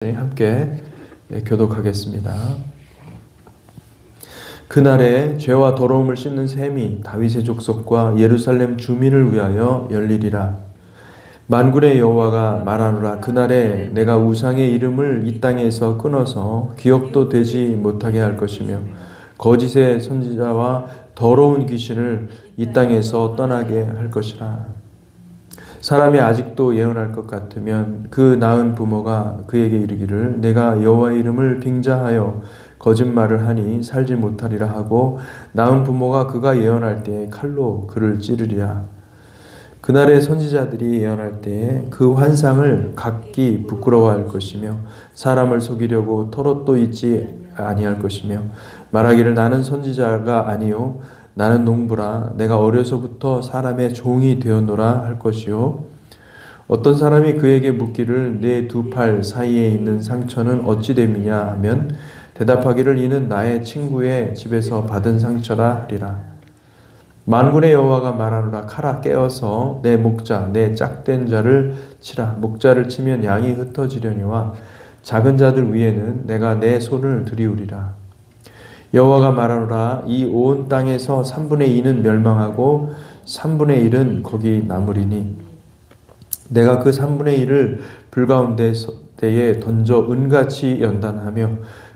함께 교독하겠습니다. 그날에 죄와 더러움을 씻는 셈이 다윗의 족속과 예루살렘 주민을 위하여 열리리라. 만군의 여호와가 말하노라. 그날에 내가 우상의 이름을 이 땅에서 끊어서 기억도 되지 못하게 할 것이며 거짓의 선지자와 더러운 귀신을 이 땅에서 떠나게 할 것이라. 사람이 아직도 예언할 것 같으면 그 낳은 부모가 그에게 이르기를 내가 여호와의 이름을 빙자하여 거짓말을 하니 살지 못하리라 하고 낳은 부모가 그가 예언할 때에 칼로 그를 찌르리라. 그날의 선지자들이 예언할 때에 그 환상을 각기 부끄러워할 것이며 사람을 속이려고 털옷도 잊지 아니할 것이며 말하기를 나는 선지자가 아니요 나는 농부라 내가 어려서부터 사람의 종이 되었노라 할 것이요. 어떤 사람이 그에게 묻기를 내 두 팔 사이에 있는 상처는 어찌 됨이냐 하면 대답하기를 이는 나의 친구의 집에서 받은 상처라 하리라. 만군의 여호와가 말하노라. 칼아 깨어서 내 목자 내 짝된 자를 치라. 목자를 치면 양이 흩어지려니와 작은 자들 위에는 내가 내 손을 들이우리라. 여호와가 말하노라. 이 온 땅에서 3분의 2는 멸망하고 3분의 1은 거기 남으리니 내가 그 3분의 1을 불가운데에 던져 은같이 연단하며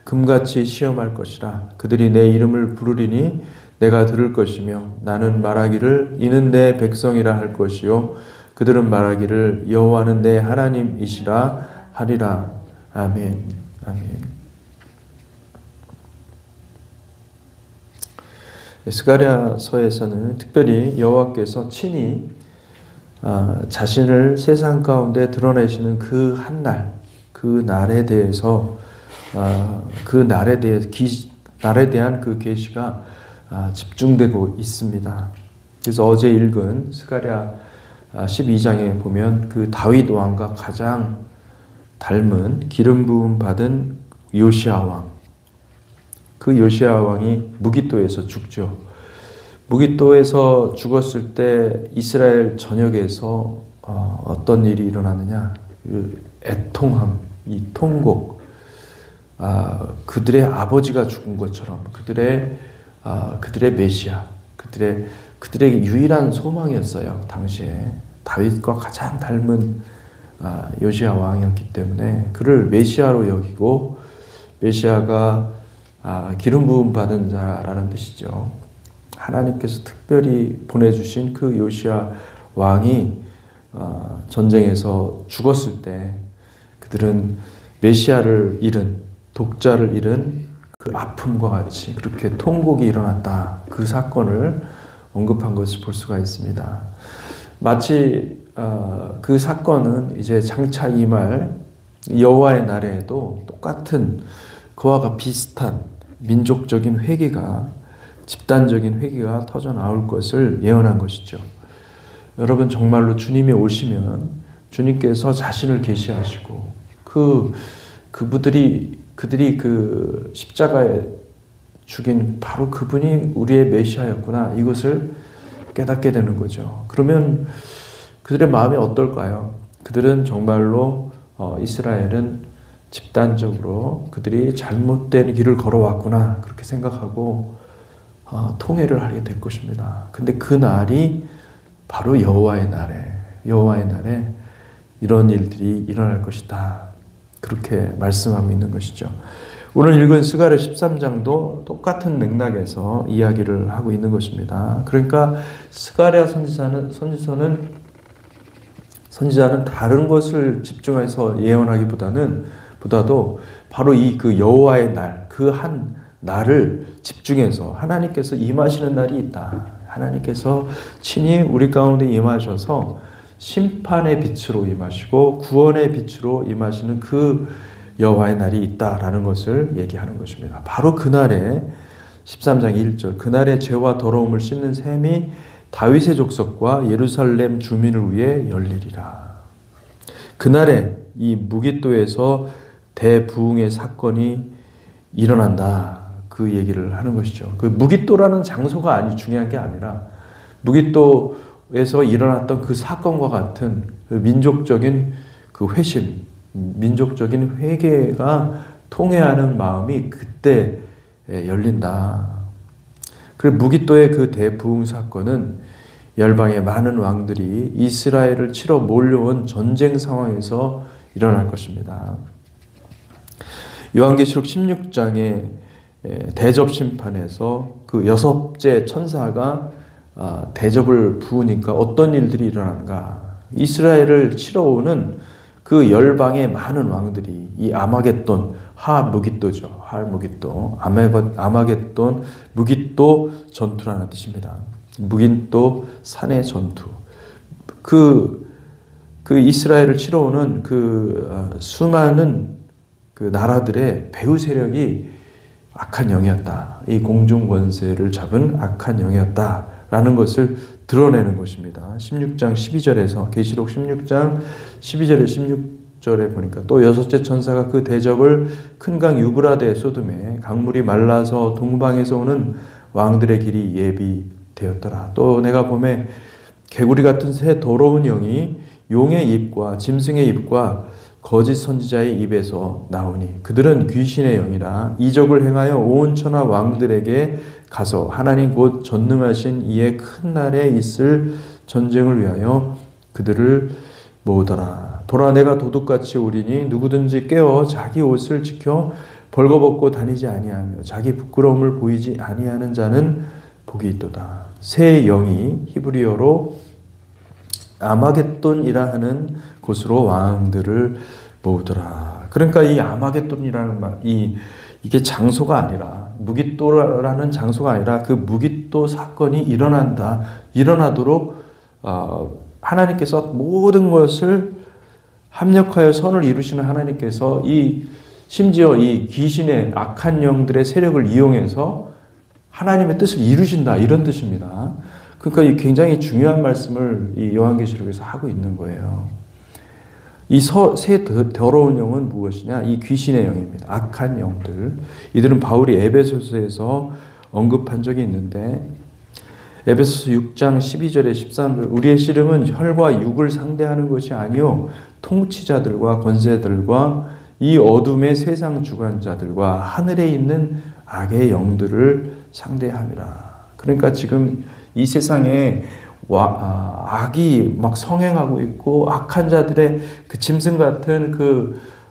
금같이 시험할 것이라. 그들이 내 이름을 부르리니 내가 들을 것이며 나는 말하기를 이는 내 백성이라 할 것이요 그들은 말하기를 여호와는 내 하나님이시라 하리라. 아멘. 아멘. 스가랴서에서는 특별히 여호와께서 친히 자신을 세상 가운데 드러내시는 그 한날, 그 날에 대해서 날에 대한 그 계시가 집중되고 있습니다. 그래서 어제 읽은 스가랴 12장에 보면 그 다윗 왕과 가장 닮은 기름 부음 받은 요시야 왕, 그 요시야 왕이 무깃도에서 죽죠. 무깃도에서 죽었을 때 이스라엘 전역에서 어떤 일이 일어나느냐? 그 애통함, 이 통곡, 그들의 아버지가 죽은 것처럼 그들의 메시아, 그들의 유일한 소망이었어요. 당시에 다윗과 가장 닮은 요시야 왕이었기 때문에 그를 메시아로 여기고 메시아가 기름 부음 받은 자라는 뜻이죠. 하나님께서 특별히 보내주신 그 요시야 왕이 전쟁에서 죽었을 때 그들은 메시아를 잃은, 독자를 잃은 그 아픔과 같이 그렇게 통곡이 일어났다. 그 사건을 언급한 것을 볼 수가 있습니다. 마치 그 사건은 이제 장차 임할 여호와의 날에도 똑같은 그와 비슷한 민족적인 회개가, 집단적인 회개가 터져 나올 것을 예언한 것이죠. 여러분, 정말로 주님이 오시면 주님께서 자신을 계시하시고 그들이 그 십자가에 죽인 바로 그분이 우리의 메시아였구나, 이것을 깨닫게 되는 거죠. 그러면 그들의 마음이 어떨까요? 그들은 정말로 이스라엘은 집단적으로 그들이 잘못된 길을 걸어왔구나, 그렇게 생각하고 통회를 하게 될 것입니다. 근데 그 날이 바로 여호와의 날에 이런 일들이 일어날 것이다, 그렇게 말씀하고 있는 것이죠. 오늘 읽은 스가랴 13장도 똑같은 맥락에서 이야기를 하고 있는 것입니다. 그러니까 스가랴 선지자는 다른 것을 집중해서 예언하기보다도 바로 그 여호와의 날, 그 한 날을 집중해서 하나님께서 임하시는 날이 있다. 하나님께서 친히 우리 가운데 임하셔서 심판의 빛으로 임하시고 구원의 빛으로 임하시는 그 여호와의 날이 있다라는 것을 얘기하는 것입니다. 바로 그날에 13장 1절 그날에 죄와 더러움을 씻는 셈이 다윗의 족속과 예루살렘 주민을 위해 열리리라. 그날에 이 무깃도에서 대부흥의 사건이 일어난다, 그 얘기를 하는 것이죠. 그 무깃도라는 장소가 중요한 게 아니라 무깃도에서 일어났던 그 사건과 같은 그 민족적인 그 회심, 민족적인 회개가 통회하는 마음이 그때 열린다. 그리고 무기또의 그 대부흥 사건은 열방의 많은 왕들이 이스라엘을 치러 몰려온 전쟁 상황에서 일어날 것입니다. 요한계시록 16장의 대접 심판에서 그 여섯째 천사가 대접을 부으니까 어떤 일들이 일어나는가? 이스라엘을 치러 오는 그 열방의 많은 왕들이 이 아마겟돈, 하무깃도죠. 하무깃도, 아마겟돈, 무깃도 전투라는 뜻입니다. 무깃도 산의 전투. 그 이스라엘을 치러 오는 수많은 그 나라들의 배후 세력이 악한 영이었다. 이 공중 권세를 잡은 악한 영이었다라는 것을 드러내는 것입니다. 16장 12절에서 계시록 16장 12절에 16절에 보니까 또 여섯째 천사가 그 대접을 큰 강 유브라데 소돔에 강물이 말라서 동방에서 오는 왕들의 길이 예비되었더라. 또 내가 보매 개구리 같은 새 더러운 영이 용의 입과 짐승의 입과 거짓 선지자의 입에서 나오니 그들은 귀신의 영이라 이적을 행하여 온 천하 왕들에게 가서 하나님 곧 전능하신 이의 큰 날에 있을 전쟁을 위하여 그들을 모으더라. 보라 내가 도둑같이 오리니 누구든지 깨어 자기 옷을 지켜 벌거벗고 다니지 아니하며 자기 부끄러움을 보이지 아니하는 자는 복이 있도다. 새 영이 히브리어로 아마겟돈이라 하는 곳으로 왕들을 모으더라. 그러니까 이 아마겟돈이라는 말, 이게 장소가 아니라 무깃도라는 장소가 아니라 그 무깃도 사건이 일어나도록 하나님께서 모든 것을 합력하여 선을 이루시는 하나님께서 심지어 이 귀신의 악한 영들의 세력을 이용해서 하나님의 뜻을 이루신다 이런 뜻입니다. 그러니까 이 굉장히 중요한 말씀을 이 요한계시록에서 하고 있는 거예요. 이 새 더러운 영은 무엇이냐? 이 귀신의 영입니다. 악한 영들. 이들은 바울이 에베소서에서 언급한 적이 있는데 에베소서 6장 12절에 13절 우리의 씨름은 혈과 육을 상대하는 것이 아니요 통치자들과 권세들과 이 어둠의 세상 주관자들과 하늘에 있는 악의 영들을 상대함이라. 그러니까 지금 이 세상에 악이 막 성행하고 있고 악한 자들의 그 짐승 같은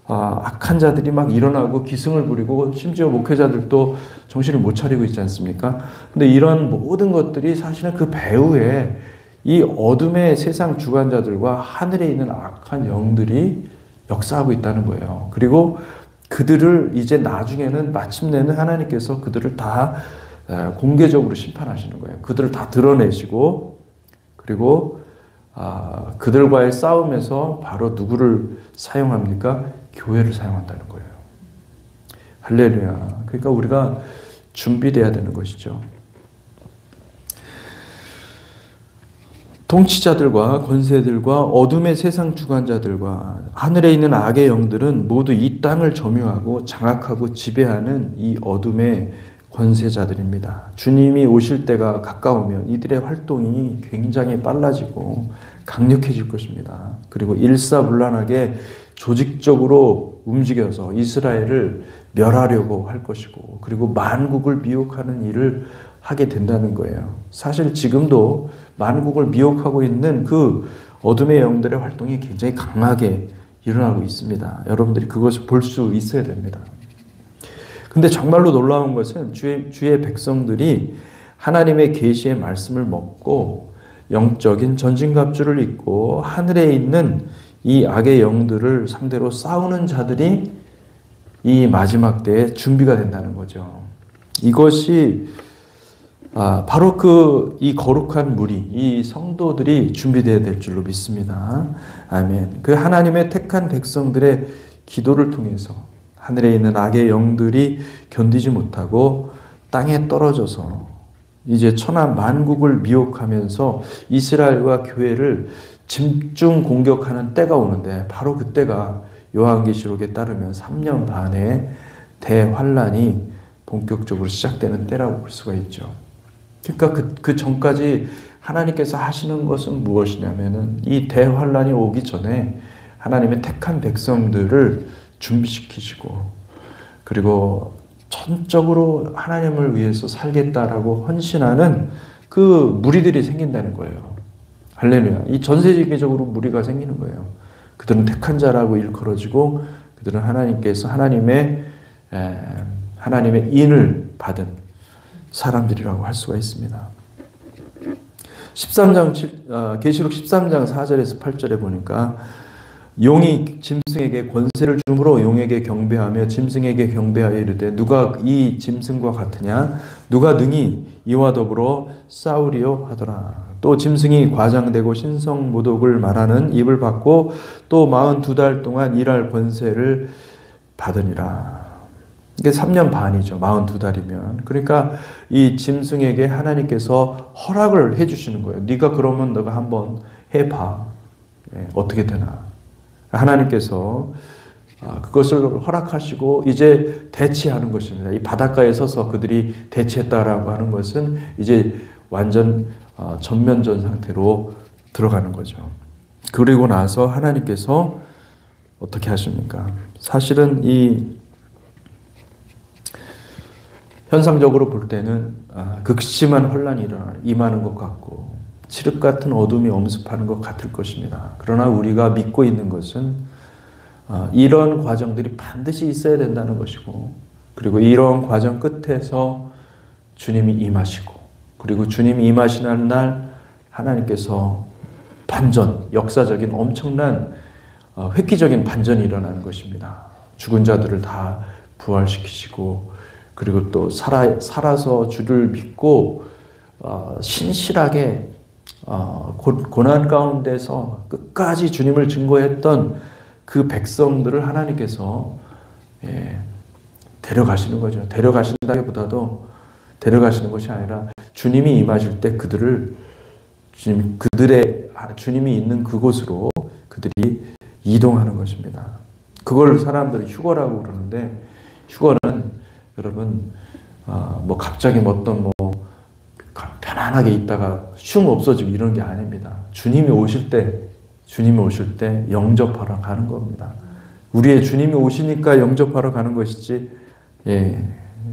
악한 자들이 막 일어나고 기승을 부리고 심지어 목회자들도 정신을 못 차리고 있지 않습니까? 근데 이런 모든 것들이 사실은 그 배후에 이 어둠의 세상 주관자들과 하늘에 있는 악한 영들이 역사하고 있다는 거예요. 그리고 그들을 이제 나중에는 마침내는 하나님께서 그들을 다 공개적으로 심판하시는 거예요. 그들을 다 드러내시고 그리고 그들과의 싸움에서 바로 누구를 사용합니까? 교회를 사용한다는 거예요. 할렐루야. 그러니까 우리가 준비돼야 되는 것이죠. 통치자들과 권세들과 어둠의 세상 주관자들과 하늘에 있는 악의 영들은 모두 이 땅을 점유하고 장악하고 지배하는 이 어둠의 권세자들입니다. 주님이 오실 때가 가까우면 이들의 활동이 굉장히 빨라지고 강력해질 것입니다. 그리고 일사불란하게 조직적으로 움직여서 이스라엘을 멸하려고 할 것이고 그리고 만국을 미혹하는 일을 하게 된다는 거예요. 사실 지금도 만국을 미혹하고 있는 그 어둠의 영들의 활동이 굉장히 강하게 일어나고 있습니다. 여러분들이 그것을 볼 수 있어야 됩니다. 근데 정말로 놀라운 것은 주의 백성들이 하나님의 계시의 말씀을 먹고 영적인 전진갑주를 입고 하늘에 있는 이 악의 영들을 상대로 싸우는 자들이 이 마지막 때에 준비가 된다는 거죠. 이것이 바로 이 거룩한 무리, 이 성도들이 준비되어야 될 줄로 믿습니다. 아멘. 그 하나님의 택한 백성들의 기도를 통해서 하늘에 있는 악의 영들이 견디지 못하고 땅에 떨어져서 이제 천하 만국을 미혹하면서 이스라엘과 교회를 집중 공격하는 때가 오는데 바로 그때가 요한계시록에 따르면 3년 반의 대환란이 본격적으로 시작되는 때라고 볼 수가 있죠. 그러니까 그 전까지 하나님께서 하시는 것은 무엇이냐면은 이 대환란이 오기 전에 하나님의 택한 백성들을 준비시키시고, 그리고 전적으로 하나님을 위해서 살겠다라고 헌신하는 그 무리들이 생긴다는 거예요. 할렐루야. 이 전 세계적으로 무리가 생기는 거예요. 그들은 택한 자라고 일컬어지고, 그들은 하나님께서 하나님의 인을 받은 사람들이라고 할 수가 있습니다. 13장 계시록 13장 4절에서 8절에 보니까 용이 짐승에게 권세를 주므로 용에게 경배하며 짐승에게 경배하여 이르되 누가 이 짐승과 같으냐 누가 능히 이와 더불어 싸우리요 하더라. 또 짐승이 과장되고 신성모독을 말하는 입을 받고 또 42달 동안 일할 권세를 받으니라. 이게 3년 반이죠. 42달이면. 그러니까 이 짐승에게 하나님께서 허락을 해주시는 거예요. 네가 그러면 너가 한번 해봐. 어떻게 되나. 하나님께서 그것을 허락하시고 이제 대치하는 것입니다. 이 바닷가에 서서 그들이 대치했다라고 하는 것은 이제 완전 전면전 상태로 들어가는 거죠. 그리고 나서 하나님께서 어떻게 하십니까? 사실은 이 현상적으로 볼 때는 극심한 혼란이 임하는 것 같고 칠흑 같은 어둠이 엄습하는 것 같을 것입니다. 그러나 우리가 믿고 있는 것은 이런 과정들이 반드시 있어야 된다는 것이고, 그리고 이런 과정 끝에서 주님이 임하시고, 그리고 주님이 임하시는 날 하나님께서 반전, 역사적인 엄청난 획기적인 반전이 일어나는 것입니다. 죽은 자들을 다 부활시키시고, 그리고 또 살아서 주를 믿고 신실하게 고난 가운데서 끝까지 주님을 증거했던 그 백성들을 하나님께서 데려가시는 거죠. 데려가신다기보다도 데려가시는 것이 아니라 주님이 임하실 때 주님이 있는 그곳으로 그들이 이동하는 것입니다. 그걸 사람들이 휴거라고 그러는데, 휴거는 여러분 뭐 갑자기 어떤 편안하게 있다가 슝 없어지고 이런 게 아닙니다. 주님이 오실 때 영접하러 가는 겁니다. 우리의 주님이 오시니까 영접하러 가는 것이지,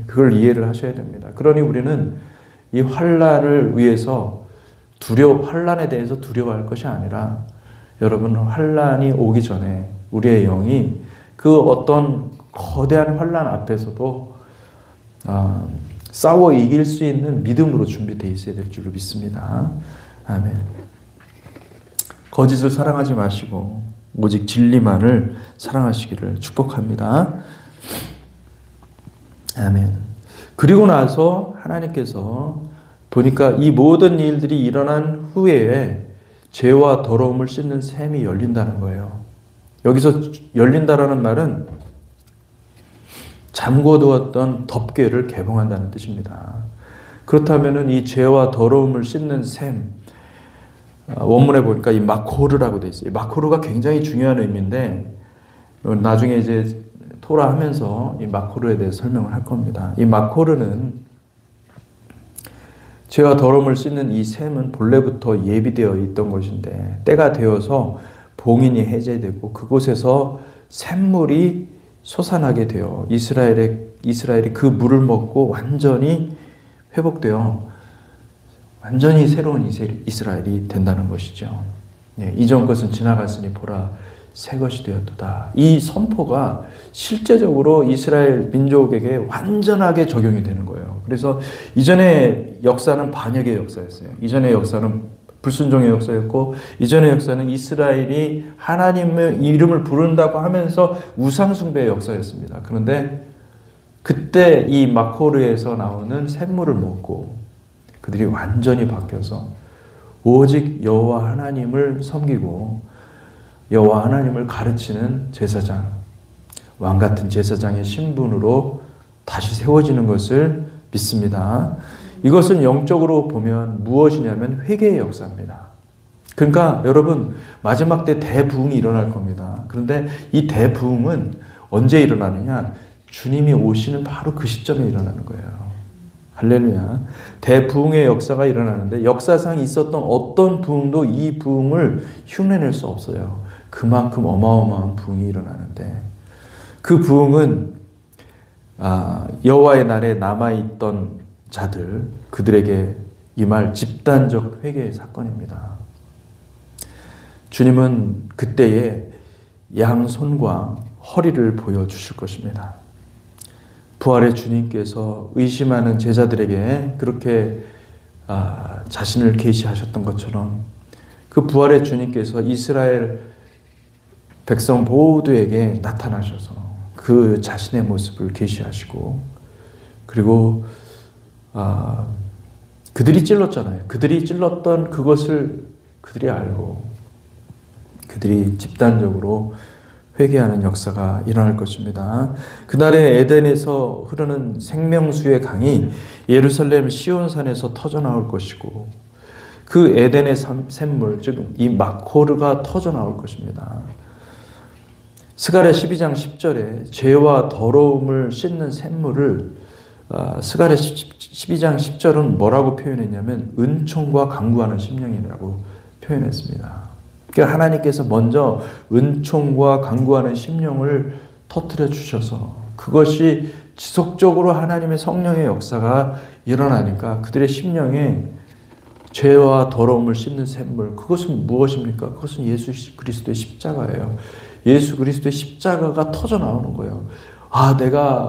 그걸 이해를 하셔야 됩니다. 그러니 우리는 이 환란을 위해서 환란에 대해서 두려워할 것이 아니라, 여러분 환란이 오기 전에 우리의 영이 그 어떤 거대한 환란 앞에서도 싸워 이길 수 있는 믿음으로 준비되어 있어야 될 줄로 믿습니다. 아멘. 거짓을 사랑하지 마시고 오직 진리만을 사랑하시기를 축복합니다. 아멘. 그리고 나서 하나님께서 보니까 이 모든 일들이 일어난 후에 죄와 더러움을 씻는 샘이 열린다는 거예요. 여기서 열린다라는 말은 잠궈두었던 덮개를 개봉한다는 뜻입니다. 그렇다면 이 죄와 더러움을 씻는 샘, 원문에 보니까 이 마코르라고 되어 있어요. 마코르가 굉장히 중요한 의미인데 나중에 이제 토라 하면서 이 마코르에 대해서 설명을 할 겁니다. 이 마코르는 죄와 더러움을 씻는 이 샘은 본래부터 예비되어 있던 것인데 때가 되어서 봉인이 해제되고 그곳에서 샘물이 솟아나게 되어 이스라엘이 그 물을 먹고 완전히 회복되어 완전히 새로운 이스라엘이 된다는 것이죠. 이전 것은 지나갔으니 보라 새 것이 되었도다. 이 선포가 실제적으로 이스라엘 민족에게 완전하게 적용이 되는 거예요. 그래서 이전의 역사는 반역의 역사였어요. 이전의 역사는 불순종의 역사였고, 이전의 역사는 이스라엘이 하나님의 이름을 부른다고 하면서 우상숭배의 역사였습니다. 그런데 그때 이 마코르에서 나오는 샘물을 먹고 그들이 완전히 바뀌어서 오직 여호와 하나님을 섬기고 여호와 하나님을 가르치는 제사장, 왕같은 제사장의 신분으로 다시 세워지는 것을 믿습니다. 이것은 영적으로 보면 무엇이냐면 회개의 역사입니다. 그러니까 여러분 마지막 때 대부흥이 일어날 겁니다. 그런데 이 대부흥은 언제 일어나느냐? 주님이 오시는 바로 그 시점에 일어나는 거예요. 할렐루야. 대부흥의 역사가 일어나는데 역사상 있었던 어떤 부흥도 이 부흥을 흉내낼 수 없어요. 그만큼 어마어마한 부흥이 일어나는데 그 부흥은 여호와의 날에 남아있던 자들 그들에게 임할 집단적 회개의 사건입니다. 주님은 그때에 양손과 허리를 보여주실 것입니다. 부활의 주님께서 의심하는 제자들에게 그렇게 자신을 계시하셨던 것처럼 그 부활의 주님께서 이스라엘 백성 모두에게 나타나셔서 그 자신의 모습을 계시하시고 그리고 그들이 찔렀잖아요. 그들이 찔렀던 그것을 그들이 알고 그들이 집단적으로 회개하는 역사가 일어날 것입니다. 그날에 에덴에서 흐르는 생명수의 강이 예루살렘 시온산에서 터져나올 것이고 그 에덴의 샘물, 즉 이 마코르가 터져나올 것입니다. 스가랴 12장 10절에 죄와 더러움을 씻는 샘물을 스가랴 12장 10절은 뭐라고 표현했냐면 은총과 강구하는 심령이라고 표현했습니다. 그러니까 하나님께서 먼저 은총과 강구하는 심령을 터뜨려 주셔서 그것이 지속적으로 하나님의 성령의 역사가 일어나니까 그들의 심령에 죄와 더러움을 씻는 샘물, 그것은 무엇입니까? 그것은 예수 그리스도의 십자가예요. 예수 그리스도의 십자가가 터져 나오는 거예요.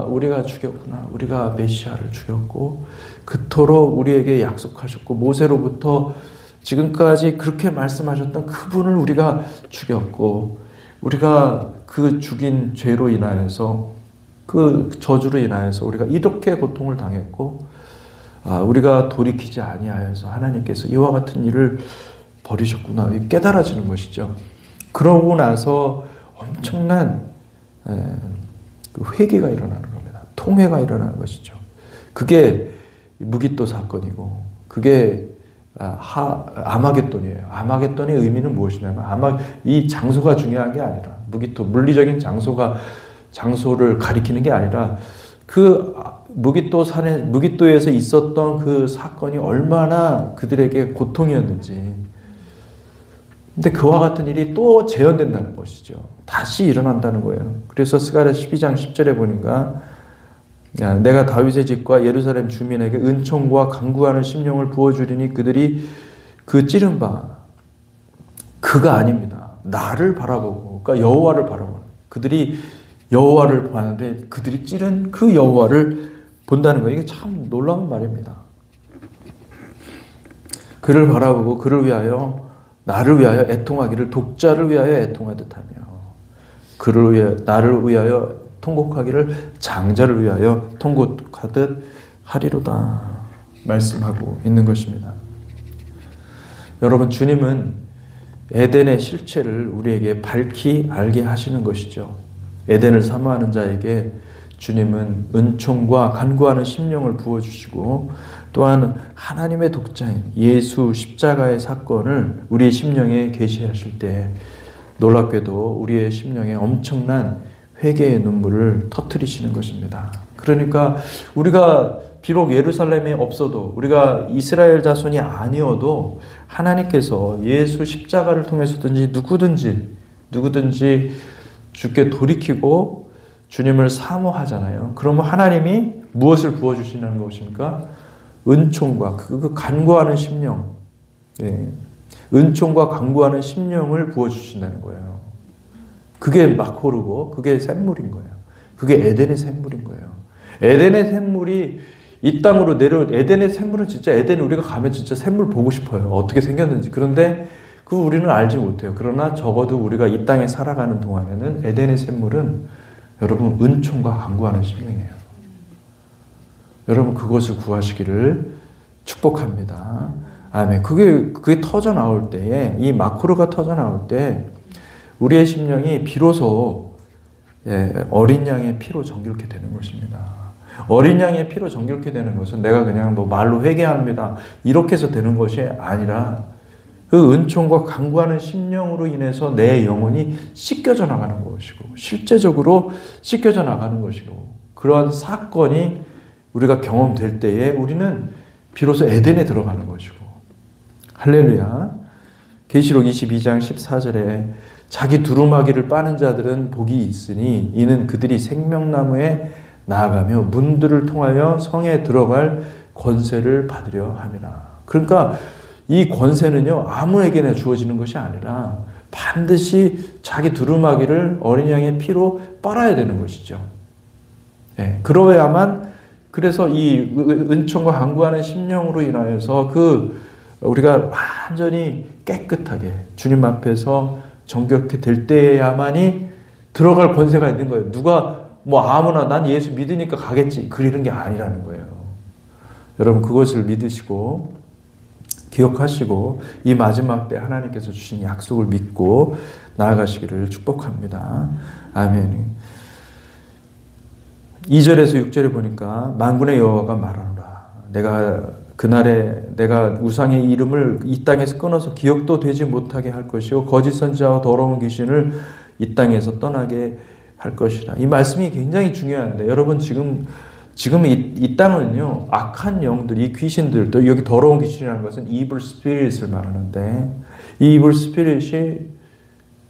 우리가 죽였구나. 우리가 메시아를 죽였고 그토록 우리에게 약속하셨고 모세로부터 지금까지 그렇게 말씀하셨던 그분을 우리가 죽였고 우리가 그 죽인 죄로 인하여서 그 저주로 인하여서 우리가 이렇게 고통을 당했고 우리가 돌이키지 아니하여서 하나님께서 이와 같은 일을 버리셨구나 깨달아지는 것이죠. 그러고 나서 엄청난 회개가 일어나는 겁니다. 통회가 일어나는 것이죠. 그게 무기또 사건이고 그게 아마겟돈이에요. 아마겟돈의 의미는 무엇이냐면 이 장소가 중요한 게 아니라 무기또 물리적인 장소를 가리키는 게 아니라 그 무기또에서 있었던 그 사건이 얼마나 그들에게 고통이었는지. 근데 그와 같은 일이 또 재현된다는 것이죠. 다시 일어난다는 거예요. 그래서 스가랴 12장 10절에 보니까 내가 다윗의 집과 예루살렘 주민에게 은총과 강구하는 심령을 부어주리니 그들이 그 찌른 바 그가 아닙니다. 나를 바라보고 그러니까 여호와를 바라보는 그들이 여호와를 보는데 그들이 찌른 그 여호와를 본다는 거예요. 이게 참 놀라운 말입니다. 그를 바라보고 그를 위하여 나를 위하여 애통하기를 독자를 위하여 애통하듯 하며 나를 위하여 통곡하기를 장자를 위하여 통곡하듯 하리로다 말씀하고 있는 것입니다. 여러분 주님은 에덴의 실체를 우리에게 밝히 알게 하시는 것이죠. 에덴을 사모하는 자에게 주님은 은총과 간구하는 심령을 부어주시고 또한 하나님의 독자인 예수 십자가의 사건을 우리의 심령에 계시하실 때 놀랍게도 우리의 심령에 엄청난 회개의 눈물을 터뜨리시는 것입니다. 그러니까 우리가 비록 예루살렘에 없어도 우리가 이스라엘 자손이 아니어도 하나님께서 예수 십자가를 통해서든지 누구든지 주께 돌이키고 주님을 사모하잖아요. 그러면 하나님이 무엇을 부어주시는 것입니까? 은총과 그 간구하는 심령, 은총과 간구하는 심령을 부어주신다는 거예요. 그게 마코르고 그게 샘물인 거예요. 그게 에덴의 샘물인 거예요. 에덴의 샘물이 이 땅으로 에덴의 샘물은 진짜 에덴 우리가 가면 진짜 샘물 보고 싶어요. 어떻게 생겼는지. 그런데 그거 우리는 알지 못해요. 그러나 적어도 우리가 이 땅에 살아가는 동안에는 에덴의 샘물은 여러분 은총과 간구하는 심령이에요. 여러분 그것을 구하시기를 축복합니다. 아멘. 그게 터져 나올 때에 이 마코르가 터져 나올 때 우리의 심령이 비로소 어린 양의 피로 정결케 되는 것입니다. 어린 양의 피로 정결케 되는 것은 내가 그냥 말로 회개합니다. 이렇게 해서 되는 것이 아니라 그 은총과 간구하는 심령으로 인해서 내 영혼이 씻겨져 나가는 것이고 실제적으로 씻겨져 나가는 것이고 그러한 사건이 우리가 경험될 때에 우리는 비로소 에덴에 들어가는 것이고 할렐루야. 계시록 22장 14절에 자기 두루마기를 빠는 자들은 복이 있으니 이는 그들이 생명나무에 나아가며 문들을 통하여 성에 들어갈 권세를 받으려 함이라. 그러니까 이 권세는요, 아무에게나 주어지는 것이 아니라 반드시 자기 두루마기를 어린 양의 피로 빨아야 되는 것이죠. 예, 그러야만, 그래서 이 은총과 간구하는 심령으로 인하여서 우리가 완전히 깨끗하게 주님 앞에서 정결케 될 때야만이 들어갈 권세가 있는 거예요. 누가 뭐 아무나 난 예수 믿으니까 가겠지, 그러는 게 아니라는 거예요. 여러분, 그것을 믿으시고 기억하시고 이 마지막 때 하나님께서 주신 약속을 믿고 나아가시기를 축복합니다. 아멘. 2절에서 6절에 보니까 만군의 여호와가 말하노라. 그날에 내가 우상의 이름을 이 땅에서 끊어서 기억도 되지 못하게 할 것이요 거짓 선지자와 더러운 귀신을 이 땅에서 떠나게 할 것이라. 이 말씀이 굉장히 중요한데, 여러분, 지금 이 땅은요, 악한 영들, 이 귀신들, 또 여기 더러운 귀신이라는 것은 evil spirit을 말하는데, 이 evil spirit이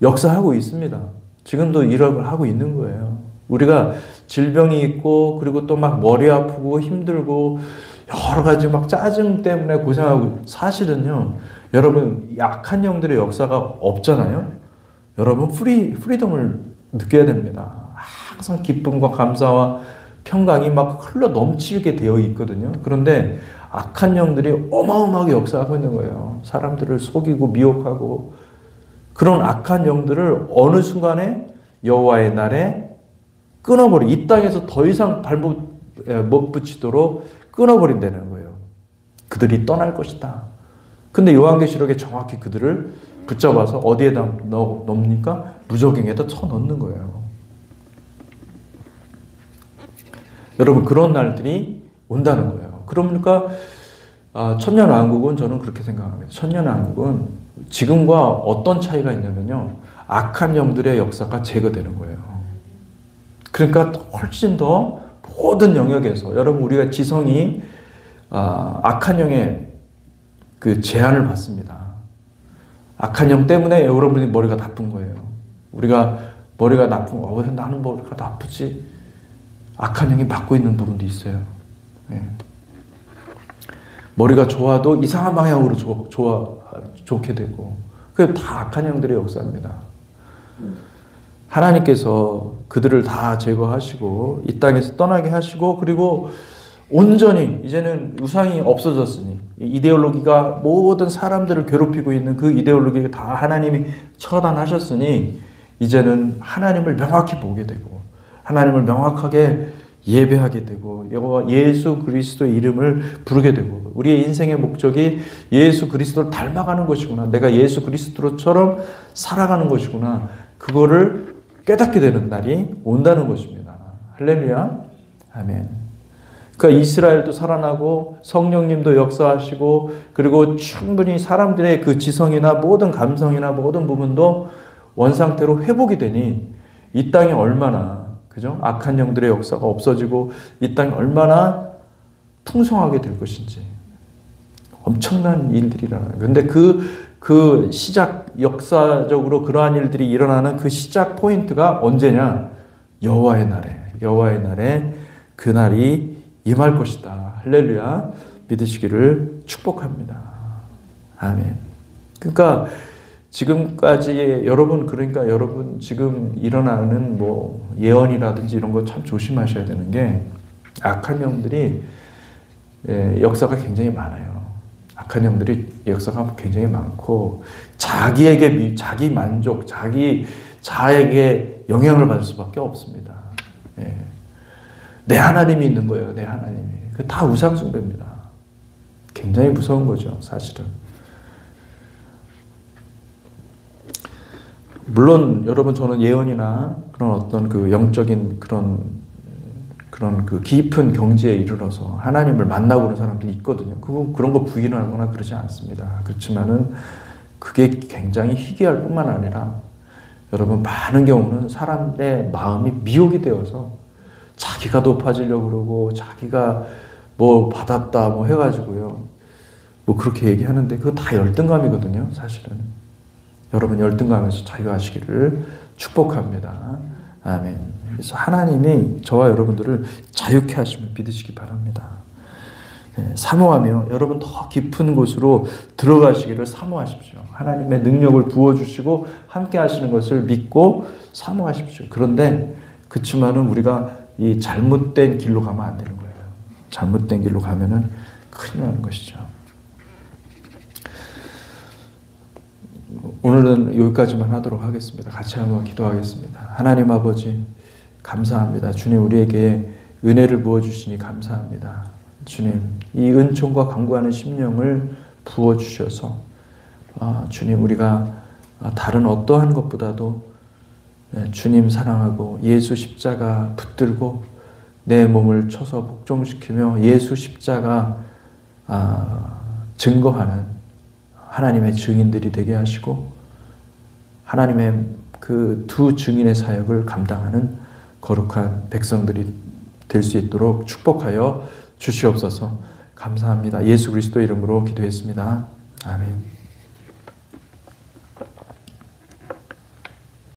역사하고 있습니다. 지금도 일을 하고 있는 거예요. 우리가 질병이 있고, 그리고 또 막 머리 아프고 힘들고 여러 가지 막 짜증 때문에 고생하고, 사실은요, 여러분, 악한 영들의 역사가 없잖아요. 여러분, 프리덤을 느껴야 됩니다. 항상 기쁨과 감사와 평강이 막 흘러 넘치게 되어 있거든요. 그런데 악한 영들이 어마어마하게 역사하고 있는 거예요. 사람들을 속이고 미혹하고, 그런 악한 영들을 어느 순간에 여호와의 날에 이 땅에서 더 이상 못 붙이도록 끊어버린다는 거예요. 그들이 떠날 것이다. 근데 요한계시록에 정확히 그들을 붙잡아서 어디에다 넣습니까? 무저갱에다 쳐넣는 거예요. 여러분, 그런 날들이 온다는 거예요. 그러니까 천년왕국은, 저는 그렇게 생각합니다. 천년왕국은 지금과 어떤 차이가 있냐면요, 악한 영들의 역사가 제거되는 거예요. 그러니까 훨씬 더 모든 영역에서, 여러분, 우리가 지성이 악한 영의 그 제한을 받습니다. 악한 영 때문에 여러분이 머리가 나쁜 거예요. 우리가 머리가 왜 나는 머리가 나쁘지? 악한 영이 맡고 있는 부분도 있어요. 네. 머리가 좋아도 이상한 방향으로 좋게 되고, 그게 다 악한 영들의 역사입니다. 하나님께서 그들을 다 제거하시고 이 땅에서 떠나게 하시고, 그리고 온전히 이제는 우상이 없어졌으니, 이데올로기가 모든 사람들을 괴롭히고 있는 그 이데올로기가 다 하나님이 처단하셨으니 이제는 하나님을 명확히 보게 되고 하나님을 명확하게 예배하게 되고 여호와 예수 그리스도의 이름을 부르게 되고, 우리의 인생의 목적이 예수 그리스도를 닮아가는 것이구나, 내가 예수 그리스도처럼 살아가는 것이구나, 그거를 깨닫게 되는 날이 온다는 것입니다. 할렐루야. 아멘. 그러니까 이스라엘도 살아나고 성령님도 역사하시고, 그리고 충분히 사람들의 그 지성이나 모든 감성이나 모든 부분도 원상태로 회복이 되니 이 땅이 얼마나, 그죠? 악한 영들의 역사가 없어지고 이 땅이 얼마나 풍성하게 될 것인지 엄청난 일들이라는. 근데 그 시작, 역사적으로 그러한 일들이 일어나는 그 시작 포인트가 언제냐? 여호와의 날에 그날이 임할 것이다. 할렐루야. 믿으시기를 축복합니다. 아멘. 그러니까 지금까지 그러니까 여러분 지금 일어나는 뭐 예언이라든지 이런 거 참 조심하셔야 되는 게, 악한 영들이 역사가 굉장히 많아요. 악한 영들이 역사가 굉장히 많고, 자기 만족, 자에게 영향을 받을 수밖에 없습니다. 내 하나님이 있는 거예요. 내 하나님이. 그 다 우상숭배입니다. 굉장히 무서운 거죠, 사실은. 물론 여러분, 저는 예언이나 그런 어떤 그 영적인 그런 그 깊은 경지에 이르러서 하나님을 만나고 그런 사람들이 있거든요. 그런 거 부인하거나 그러지 않습니다. 그렇지만은 그게 굉장히 희귀할 뿐만 아니라, 여러분, 많은 경우는 사람의 마음이 미혹이 되어서 자기가 높아지려고 그러고 자기가 뭐 받았다 뭐 해가지고요, 뭐 그렇게 얘기하는데 그거 다 열등감이거든요, 사실은. 여러분 열등감에서 자유하시기를 축복합니다. 아멘. 그래서 하나님이 저와 여러분들을 자유케 하심을 믿으시기 바랍니다. 사모하며 여러분 더 깊은 곳으로 들어가시기를 사모하십시오. 하나님의 능력을 부어주시고 함께 하시는 것을 믿고 사모하십시오. 그런데 그치만은 우리가 이 잘못된 길로 가면 안 되는 거예요. 잘못된 길로 가면은 큰일 나는 것이죠. 오늘은 여기까지만 하도록 하겠습니다. 같이 한번 기도하겠습니다. 하나님 아버지 감사합니다. 주님 우리에게 은혜를 부어주시니 감사합니다. 주님 이 은총과 강구하는 심령을 부어주셔서 주님 우리가 다른 어떠한 것보다도 주님 사랑하고 예수 십자가 붙들고 내 몸을 쳐서 복종시키며 예수 십자가 증거하는 하나님의 증인들이 되게 하시고 하나님의 그 두 증인의 사역을 감당하는 거룩한 백성들이 될 수 있도록 축복하여 주시옵소서. 감사합니다. 예수 그리스도 이름으로 기도했습니다. 아멘.